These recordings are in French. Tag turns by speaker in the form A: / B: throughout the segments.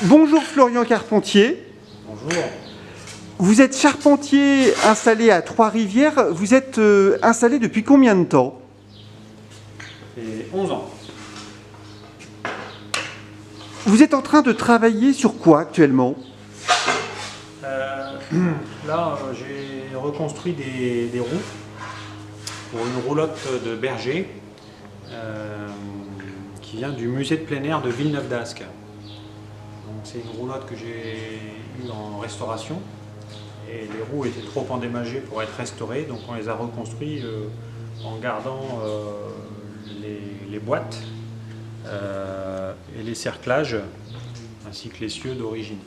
A: Bonjour Florian Carpentier.
B: Bonjour.
A: Vous êtes charpentier installé à Trois-Rivières. Vous êtes installé depuis combien de temps?
B: Et 11 ans.
A: Vous êtes en train de travailler sur quoi actuellement?
B: Là, j'ai reconstruit des roues pour une roulotte de Berger qui vient du musée de plein air de Villeneuve-d'Ascq. C'est une roulotte que j'ai eue en restauration et les roues étaient trop endommagées pour être restaurées, donc on les a reconstruites en gardant les boîtes et les cerclages ainsi que l'essieu d'origine.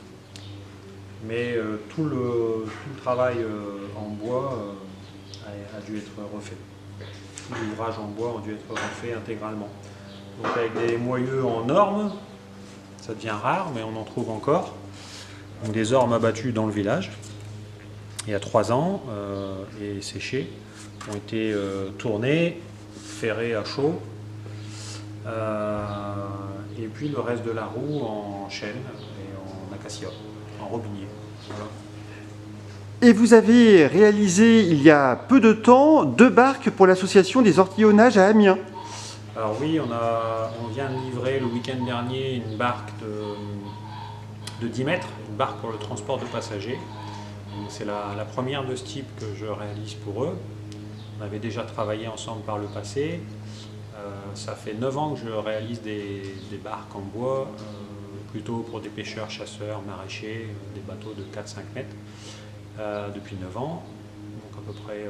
B: Mais tout le travail en bois a dû être refait. L'ouvrage en bois a dû être refait intégralement. Donc avec des moyeux en orme, ça devient rare, mais on en trouve encore. Donc des ormes abattus dans le village, il y a 3 ans, et séchés, ont été tournés, ferrés à chaud, et puis le reste de la roue en chêne et en acacia, en robinier. Voilà.
A: Et vous avez réalisé il y a peu de temps 2 barques pour l'association des ortillonnages à Amiens.
B: Alors oui, on vient de livrer le week-end dernier une barque de 10 mètres, une barque pour le transport de passagers. C'est la première de ce type que je réalise pour eux. On avait déjà travaillé ensemble par le passé. Ça fait 9 ans que je réalise des barques en bois, plutôt pour des pêcheurs, chasseurs, maraîchers, des bateaux de 4-5 mètres, depuis 9 ans. Donc à peu près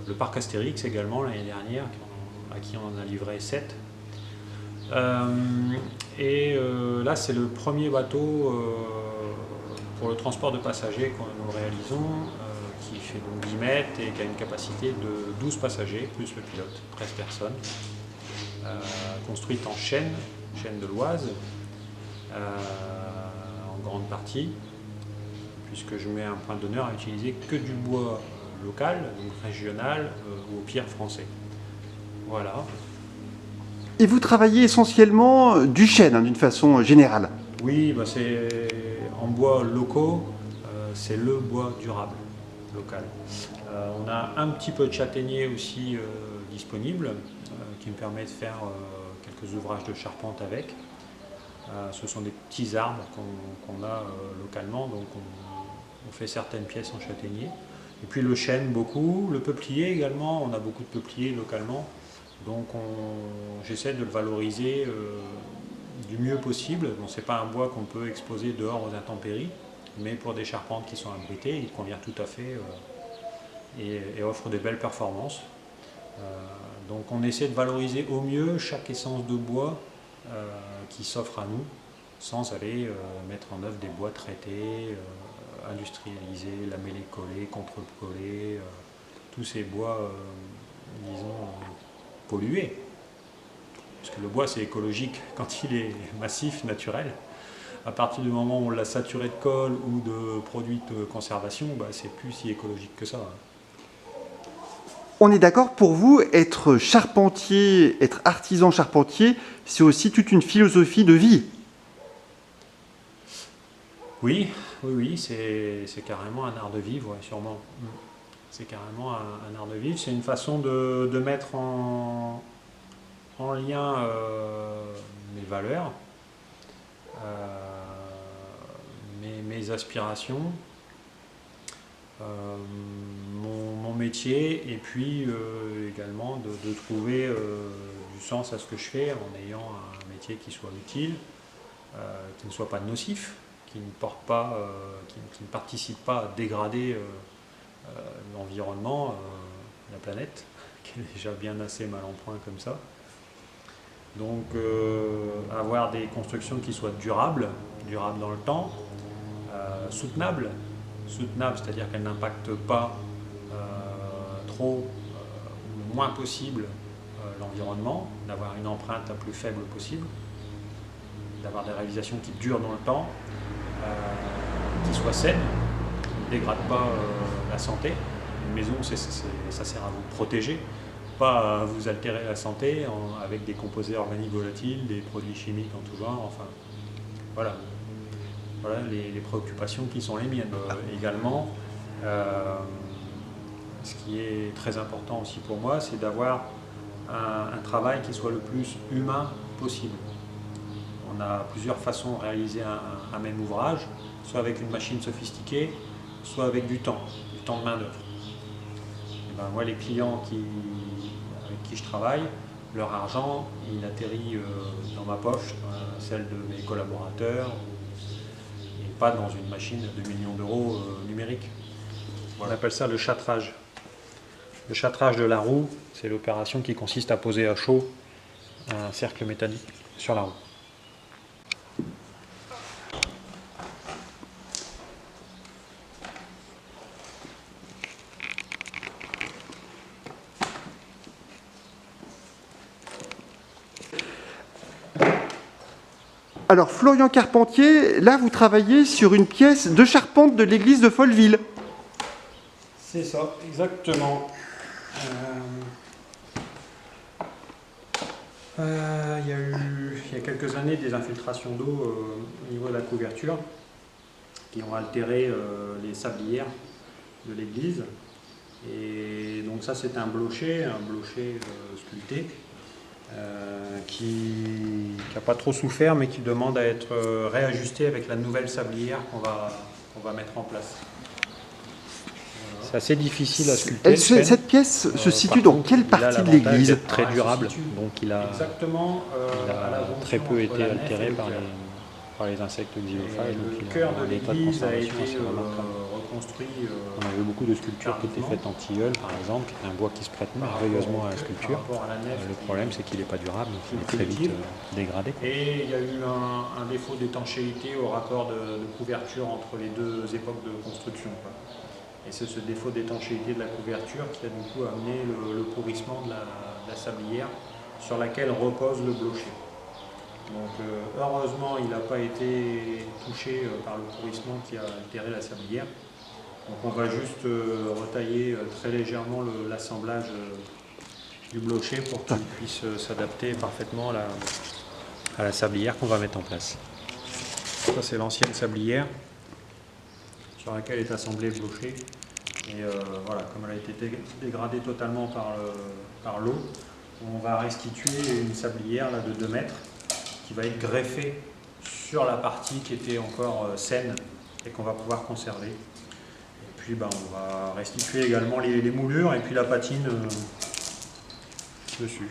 B: le parc Astérix également l'année dernière, à qui on en a livré 7. Là, c'est le premier bateau pour le transport de passagers que nous réalisons, qui fait donc 10 mètres et qui a une capacité de 12 passagers, plus le pilote, 13 personnes. Construite en chêne de l'Oise, en grande partie, puisque je mets un point d'honneur à utiliser que du bois local, donc régional, ou au pire français. Voilà.
A: Et vous travaillez essentiellement du chêne, d'une façon générale.
B: Oui, c'est en bois locaux, c'est le bois durable, local. On a un petit peu de châtaignier aussi disponible, qui me permet de faire quelques ouvrages de charpente avec. Ce sont des petits arbres qu'on a localement, donc on fait certaines pièces en châtaignier. Et puis le chêne beaucoup, le peuplier également, on a beaucoup de peupliers localement. Donc j'essaie de le valoriser du mieux possible. Bon, ce n'est pas un bois qu'on peut exposer dehors aux intempéries, mais pour des charpentes qui sont abritées, il convient tout à fait et offre des belles performances. Donc on essaie de valoriser au mieux chaque essence de bois qui s'offre à nous, sans aller mettre en œuvre des bois traités, industrialisés, lamellés collés, contre-collés, tous ces bois, disons, pollués. Parce que le bois c'est écologique quand il est massif, naturel. À partir du moment où on l'a saturé de colle ou de produits de conservation, c'est plus si écologique que ça.
A: On est d'accord, pour vous, être charpentier, être artisan charpentier, c'est aussi toute une philosophie de vie.
B: Oui, c'est carrément un art de vivre, ouais, sûrement. C'est carrément un art de vivre, c'est une façon de mettre en lien mes valeurs, mes aspirations, mon métier, et puis également de trouver du sens à ce que je fais en ayant un métier qui soit utile, qui ne soit pas nocif, qui ne porte pas, qui ne participe pas à dégrader l'environnement, la planète, qui est déjà bien assez mal en point comme ça. Donc avoir des constructions qui soient durables dans le temps, soutenables, c'est-à-dire qu'elles n'impactent pas trop, ou le moins possible, l'environnement, d'avoir une empreinte la plus faible possible, d'avoir des réalisations qui durent dans le temps, qui soient saines, qui ne dégradent pas la santé. Une maison, ça sert à vous protéger, pas à vous altérer la santé avec des composés organiques volatiles, des produits chimiques en tout genre, enfin, voilà. voilà les préoccupations qui sont les miennes. Également, ce qui est très important aussi pour moi, c'est d'avoir un travail qui soit le plus humain possible. On a plusieurs façons de réaliser un même ouvrage, soit avec une machine sophistiquée, soit avec du temps de main d'œuvre. Moi, les clients avec qui je travaille, leur argent, il atterrit dans ma poche, dans celle de mes collaborateurs, et pas dans une machine de 2 millions d'euros numérique. On appelle ça le châtrage. Le châtrage de la roue, c'est l'opération qui consiste à poser à chaud un cercle métallique sur la roue.
A: Alors, Florian Carpentier, là, vous travaillez sur une pièce de charpente de l'église de Folleville.
B: C'est ça, exactement. Il y a quelques années des infiltrations d'eau au niveau de la couverture qui ont altéré les sablières de l'église. Et donc ça, c'est un blocher sculpté qui n'a pas trop souffert, mais qui demande à être réajusté avec la nouvelle sablière qu'on va mettre en place. C'est assez difficile à sculpter.
A: Cette pièce se situe dans quelle partie de l'église?
B: Très durable, donc il a très peu été altéré par les insectes xylophages. Le cœur de l'église a été reconstruit. On avait beaucoup de sculptures qui étaient faites en tilleul, par exemple, qui est un bois qui se prête merveilleusement à la sculpture. Le problème, c'est qu'il n'est pas durable, donc il est très vite dégradé. Et il y a eu un défaut d'étanchéité au raccord de couverture entre les deux époques de construction. Et c'est ce défaut d'étanchéité de la couverture qui a du coup amené le pourrissement de la sablière sur laquelle repose le blocher. Donc heureusement, il n'a pas été touché par le pourrissement qui a altéré la sablière. Donc on va juste retailler très légèrement l'assemblage du blocher pour qu'il puisse s'adapter parfaitement à la sablière qu'on va mettre en place. Ça, c'est l'ancienne sablière sur laquelle est assemblé le blocher. Et voilà, comme elle a été dégradée totalement par l'eau, on va restituer une sablière là, de 2 mètres qui va être greffée sur la partie qui était encore saine et qu'on va pouvoir conserver. Et puis on va restituer également les moulures et puis la patine dessus.